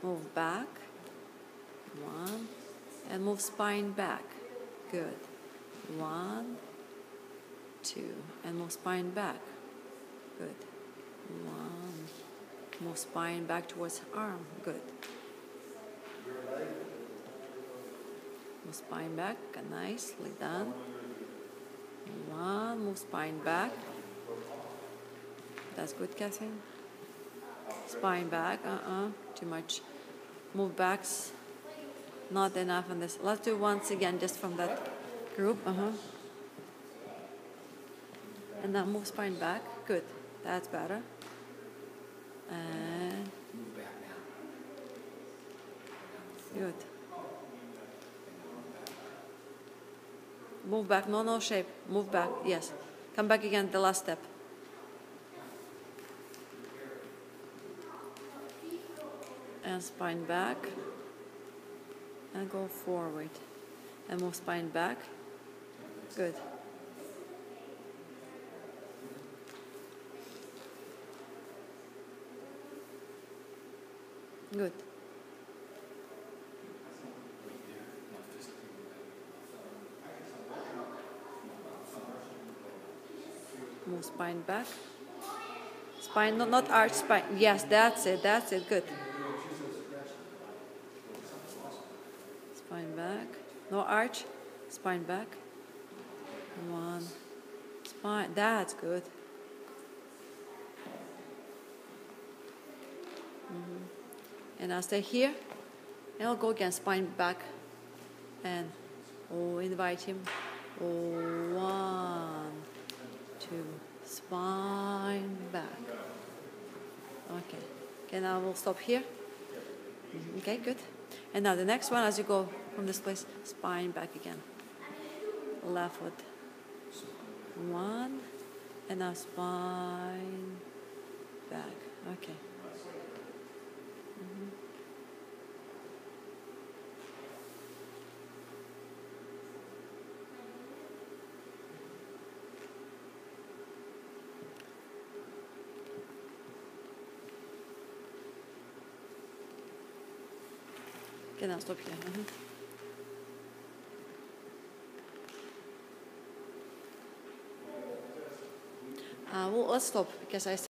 Move back. 1. And move spine back. Good. 1, 2. And move spine back. Good. 1. Move spine back towards arm. Good. Move spine back. Nicely done. 1. Move spine back. That's good, Kathleen. Spine back. Too much. Move backs. Not enough on this. Let's do once again, just from that group. And now move spine back. Good. That's better. And good. Move back. No shape. Move back. Yes. Come back again. The last step. And spine back. And go forward. And move spine back. Good. Good. Move spine back. Spine, no, not arch spine. Yes, that's it. That's it. Good. Spine back. No arch. Spine back. 1. Spine. That's good. And I'll stay here. And I'll go again. Spine back. And invite him. 1, 2. Spine back. Okay. Okay, now we'll stop here. Okay, good. And now the next one, as you go from this place, spine back again. Left foot. 1. And now spine back. Okay. Okay, now stop here. Well, let's stop because I